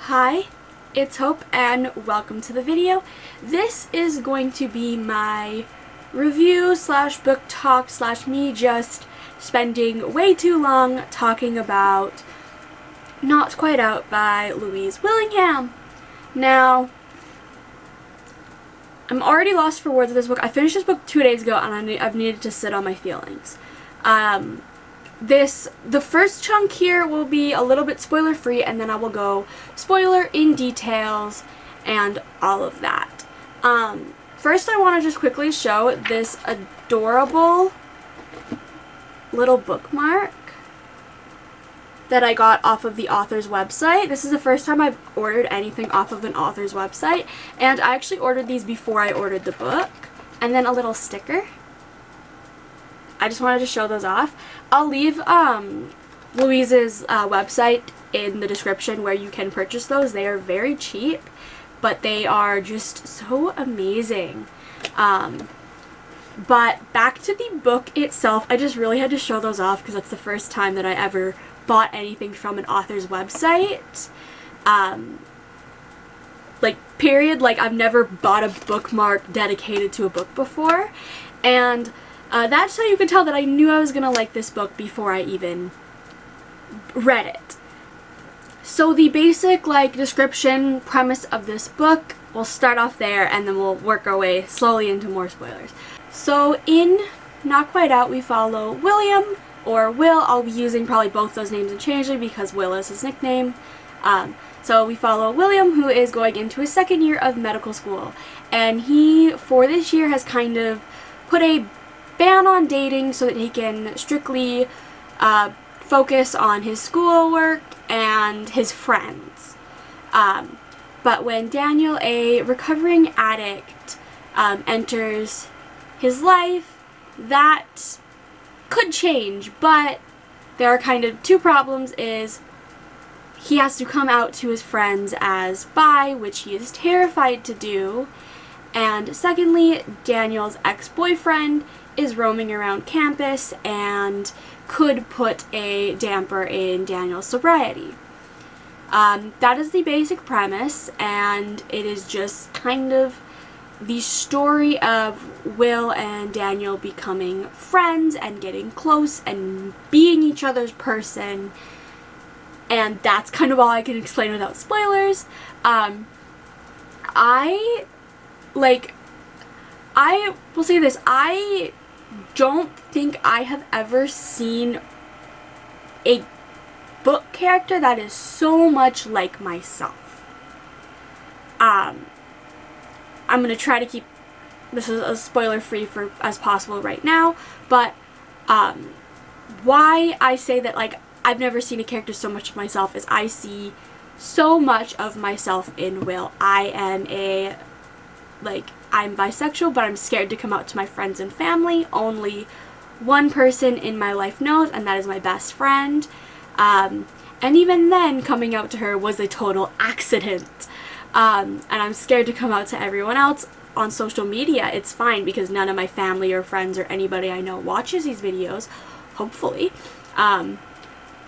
Hi, it's Hope and welcome to the video. This is going to be my review slash book talk slash me just spending way too long talking about Not Quite Out by Louise Willingham. Now, I'm already lost for words with this book. I finished this book 2 days ago and I've needed to sit on my feelings. The first chunk here will be a little bit spoiler free, and then I will go spoiler in details and all of that. First I want to just quickly show this adorable little bookmark that I got off of the author's website. This is the first time I've ordered anything off of an author's website, and I actually ordered these before I ordered the book. And then a little sticker. I just wanted to show those off. I'll leave Louise's website in the description where you can purchase those. They are very cheap, but they are just so amazing. But back to the book itself, I just really had to show those off because that's the first time that I ever bought anything from an author's website. Period. I've never bought a bookmark dedicated to a book before, and that's how you can tell that I knew I was gonna like this book before I even read it. So the basic description premise of this book, we'll start off there and then we'll work our way slowly into more spoilers. So in Not Quite Out, we follow William, or Will. I'll be using probably both those names interchangeably because Will is his nickname. So we follow William, who is going into his second year of medical school, and he, for this year, has kind of put a ban on dating so that he can strictly focus on his schoolwork and his friends. But when Daniel, a recovering addict, enters his life, that could change, but there are kind of two problems. Is he has to come out to his friends as bi, which he is terrified to do, and secondly, Daniel's ex-boyfriend is roaming around campus and could put a damper in Daniel's sobriety. That is the basic premise, and it is just kind of the story of Will and Daniel becoming friends and getting close and being each other's person, and that's kind of all I can explain without spoilers. I will say this, I don't think I have ever seen a book character that is so much like myself. I'm going to try to keep this as spoiler free as possible right now, but why I say that I've never seen a character so much of myself is I see so much of myself in Will. I am I'm bisexual, but I'm scared to come out to my friends and family. Only one person in my life knows, and that is my best friend. And even then, coming out to her was a total accident. And I'm scared to come out to everyone else on social media. It's fine because none of my family or friends or anybody I know watches these videos, hopefully.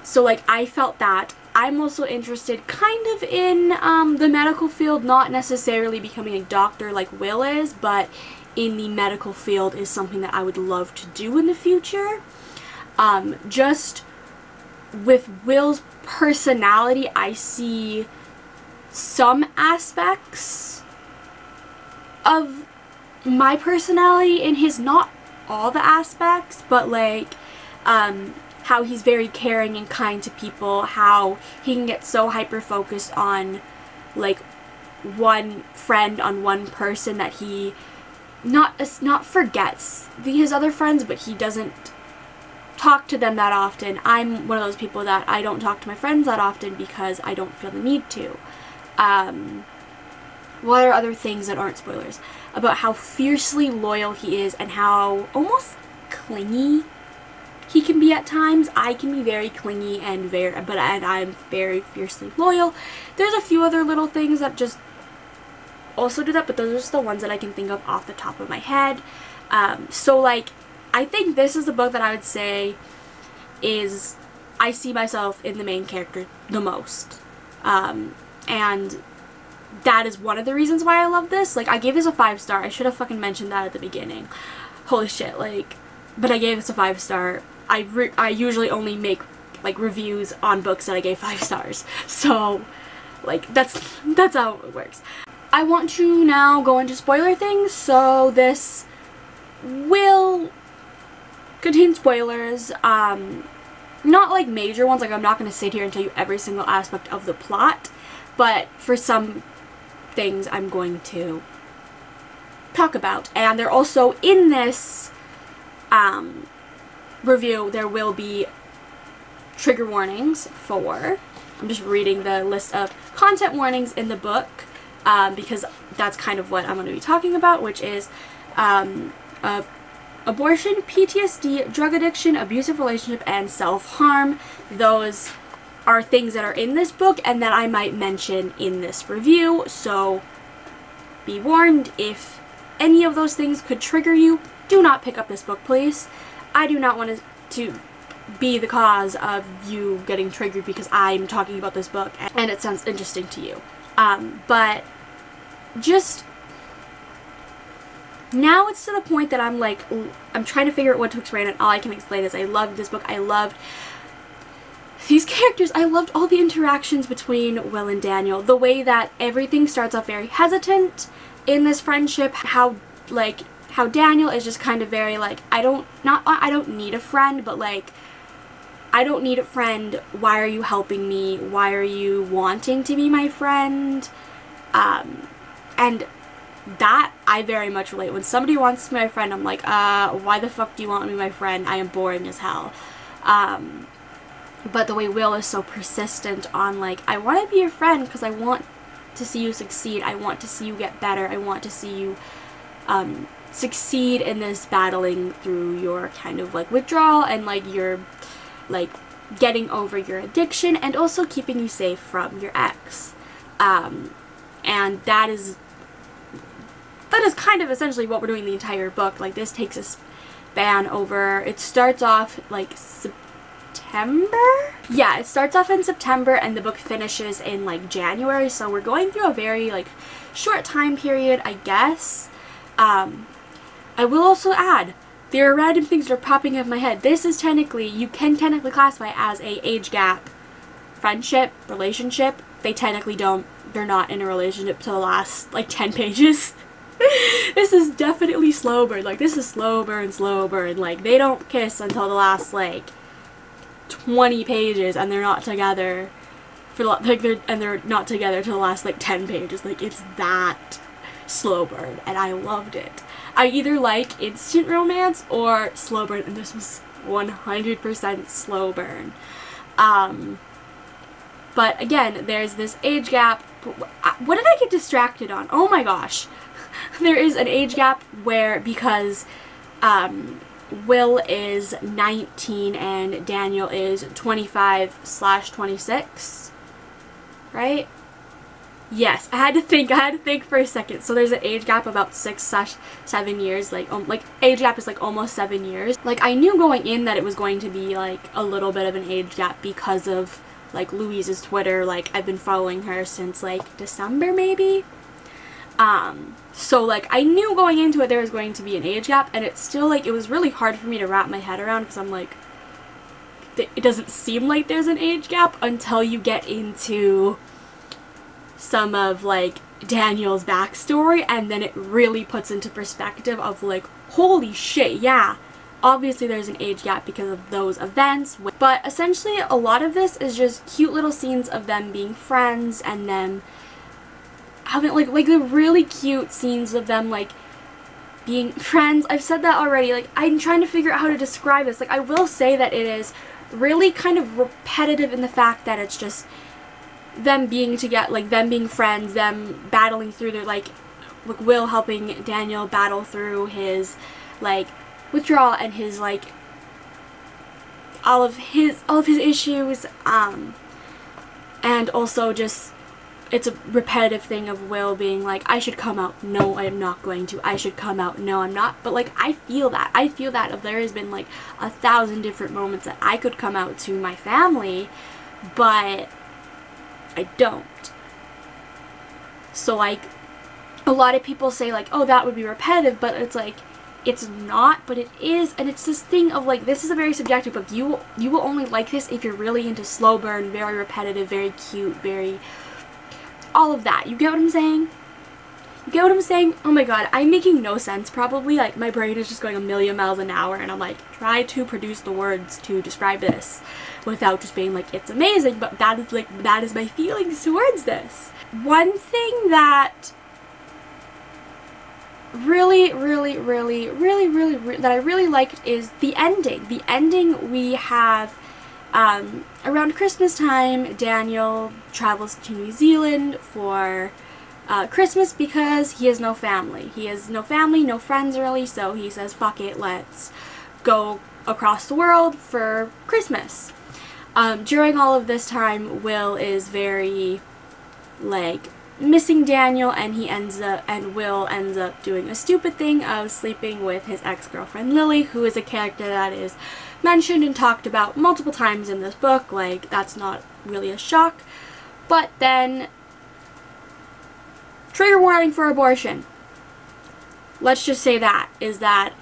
So I felt that. I'm also interested kind of in the medical field, not necessarily becoming a doctor like Will is, but in the medical field is something that I would love to do in the future. Just with Will's personality, I see some aspects of my personality in his, not all the aspects, but how he's very caring and kind to people, how he can get so hyper-focused on, one friend, on one person, that he not forgets his other friends, but he doesn't talk to them that often. I'm one of those people that I don't talk to my friends that often because I don't feel the need to. What are other things that aren't spoilers? About how fiercely loyal he is and how almost clingy he can be at times. I can be very clingy and I'm very fiercely loyal. There's a few other little things that just also do that, but those are just the ones that I can think of off the top of my head. I think this is the book that I would say is I see myself in the main character the most. and that is one of the reasons why I love this. Like, I gave this a 5-star. I should have fucking mentioned that at the beginning. Holy shit, like, but I gave this a 5-star. I usually only make, like, reviews on books that I gave 5 stars. So, like, that's how it works. I want to now go into spoiler things, so this will contain spoilers. Not like major ones, like I'm not going to sit here and tell you every single aspect of the plot, but for some things I'm going to talk about. And they're also in this review, there will be trigger warnings for, I'm just reading the list of content warnings in the book, because that's kind of what I'm going to be talking about, which is abortion, PTSD, drug addiction, abusive relationship, and self-harm. Those are things that are in this book and that I might mention in this review, so be warned. If any of those things could trigger you, do not pick up this book, please. I do not want to be the cause of you getting triggered because I'm talking about this book and it sounds interesting to you. But just now it's to the point that I'm like, I'm trying to figure out what to explain, and all I can explain is I loved this book. I loved these characters. I loved all the interactions between Will and Daniel. The way that everything starts off very hesitant in this friendship. How Daniel is just kind of very like, I don't need a friend, but like, I don't need a friend. Why are you helping me? Why are you wanting to be my friend? And that I very much relate. When somebody wants to be my friend, I'm like, why the fuck do you want to be my friend? I am boring as hell. But the way Will is so persistent on like, I want to be your friend because I want to see you succeed. I want to see you get better. I want to see you succeed in this battling through your kind of like withdrawal and like your like getting over your addiction and also keeping you safe from your ex. And that is kind of essentially what we're doing the entire book. Like, this takes a span over, it starts off like September? Yeah, it starts off in September and the book finishes in like January, so we're going through a very like short time period, I guess. I will also add, there are random things that are popping up in my head. This is technically, you can technically classify as a age gap friendship, relationship. They technically don't, they're not in a relationship to the last like 10 pages. This is definitely slow burn. Like, this is slow burn, like they don't kiss until the last like 20 pages and they're not together for like they're not together to the last like 10 pages. Like, it's that slow burn and I loved it. I either like instant romance or slow burn, and this was 100% slow burn. But again, there's this age gap. What did I get distracted on? Oh my gosh. There is an age gap where, because Will is 19 and Daniel is 25/26, right? Yes, I had to think for a second. So there's an age gap about 6/7 years, like age gap is like almost 7 years. Like, I knew going in that it was going to be like a little bit of an age gap because of like Louise's Twitter. Like, I've been following her since like December maybe. So like, I knew going into it there was going to be an age gap, and it's still like, it was really hard for me to wrap my head around because I'm like, it doesn't seem like there's an age gap until you get into some of like Daniel's backstory, and then it really puts into perspective of like, holy shit, yeah, obviously there's an age gap because of those events. But essentially a lot of this is just cute little scenes of them being friends and them having like the really cute scenes of them like being friends. I've said that already. Like, I'm trying to figure out how to describe this. Like, I will say that it is really kind of repetitive in the fact that it's just them being together, like them being friends, them battling through their like Will helping Daniel battle through his like withdrawal and his like all of his issues, and also just it's a repetitive thing of Will being like, I should come out, no I am not going to, I should come out, no I'm not. But like, I feel that if there has been like 1,000 different moments that I could come out to my family, but I don't. So like a lot of people say like, oh, that would be repetitive, but it's like, it's not, but it is. And it's this thing of like, this is a very subjective book. You will only like this if you're really into slow burn, very repetitive, very cute, very all of that. You get what I'm saying? You get what I'm saying? Oh my god, I'm making no sense probably. Like, my brain is just going a million miles an hour, and I'm like, try to produce the words to describe this without just being like, it's amazing, but that is my feelings towards this. One thing that that I really liked is the ending. The ending, we have around Christmas time, Daniel travels to New Zealand for Christmas because he has no family. He has no family, no friends really, so he says, fuck it, let's go across the world for Christmas. During all of this time, Will is very, like, missing Daniel, and Will ends up doing a stupid thing of sleeping with his ex-girlfriend Lily, who is a character that is mentioned and talked about multiple times in this book. Like, that's not really a shock. But then, trigger warning for abortion. Let's just say that is that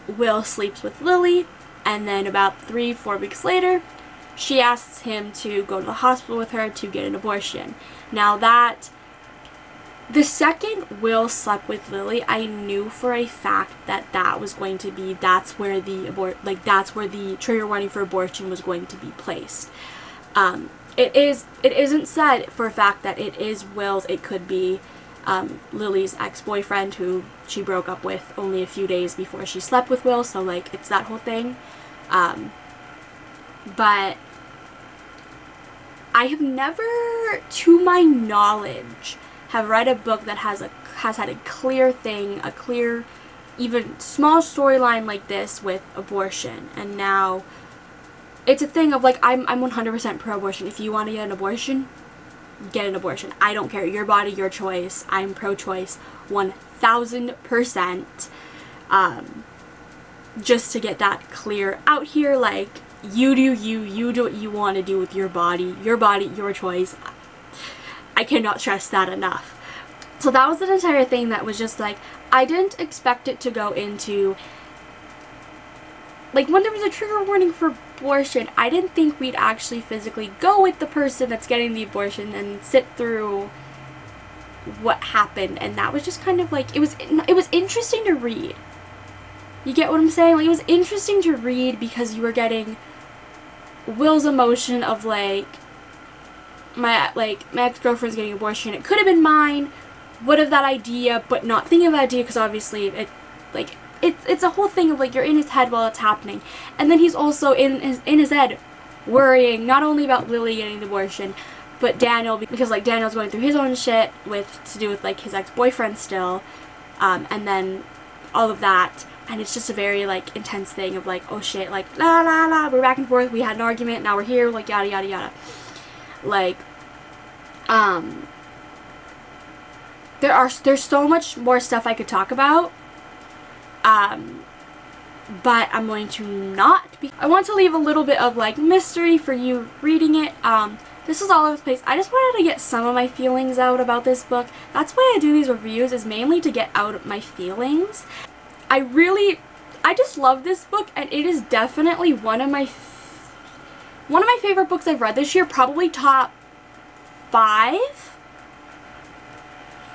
Will sleeps with Lily, and then about 3-4 weeks later, she asks him to go to the hospital with her to get an abortion. Now that the second Will slept with Lily, I knew for a fact that that's where the trigger warning for abortion was going to be placed. It isn't said for a fact that it is Will's. It could be Lily's ex-boyfriend, who she broke up with only a few days before she slept with Will, so like it's that whole thing. But I have never, to my knowledge, have read a book that has had a clear thing, a clear, even small storyline like this with abortion. And now it's a thing of like, I'm 100% pro-abortion. If you want to get an abortion, get an abortion. I don't care. Your body, your choice. I'm pro-choice 1000%. Just to get that clear out here, like, you do what you want to do with your body, your choice. I cannot stress that enough. So that was an entire thing that was just like, I didn't expect it to go into, like, when there was a trigger warning for abortion, I didn't think we'd actually physically go with the person that's getting the abortion and sit through what happened. And that was just kind of like, it was interesting to read. You get what I'm saying? Like, it was interesting to read because you were getting Will's emotion of like, my ex-girlfriend's getting an abortion. It could have been mine. Would have that idea, but not thinking of that idea because obviously it's a whole thing of like, you're in his head while it's happening, and then he's also in his head worrying not only about Lily getting the abortion, but Daniel, because like Daniel's going through his own shit to do with like his ex-boyfriend still, and then all of that. And it's just a very, like, intense thing of, like, oh shit, like, la la la, we're back and forth, we had an argument, now we're here, like, yada yada yada. Like, there's so much more stuff I could talk about, but I'm going to not. I want to leave a little bit of, like, mystery for you reading it. This is all over the place. I just wanted to get some of my feelings out about this book. That's why I do these reviews, is mainly to get out my feelings. I just love this book, and it is definitely one of my favorite books I've read this year. Probably top 5.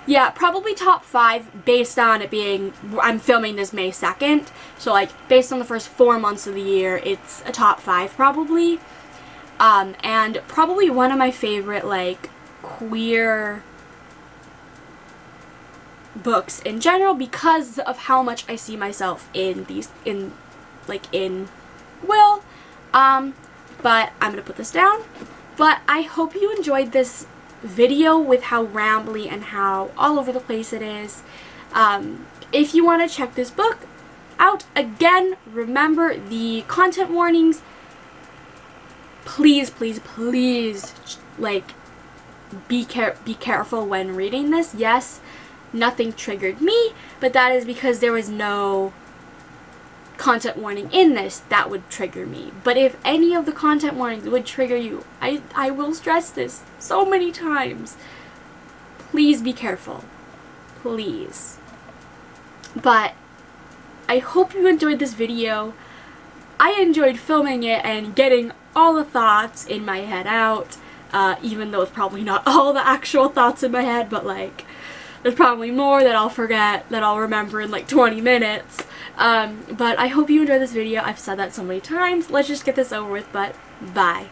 Yeah, probably top 5 based on it being, I'm filming this May 2nd, so like based on the first 4 months of the year, it's a top 5 probably. And probably one of my favorite like queer books in general, because of how much I see myself in Will. But I'm gonna put this down. But I hope you enjoyed this video with how rambly and how all over the place it is. If you want to check this book out, again, remember the content warnings. Please, please, please, like, be careful when reading this. Yes, nothing triggered me, but that is because there was no content warning in this that would trigger me. But if any of the content warnings would trigger you, I will stress this so many times. please be careful. Please. But I hope you enjoyed this video. I enjoyed filming it and getting all the thoughts in my head out, even though it's probably not all the actual thoughts in my head, but like, there's probably more that I'll forget, that I'll remember in like 20 minutes. But I hope you enjoyed this video. I've said that so many times. Let's just get this over with, but bye.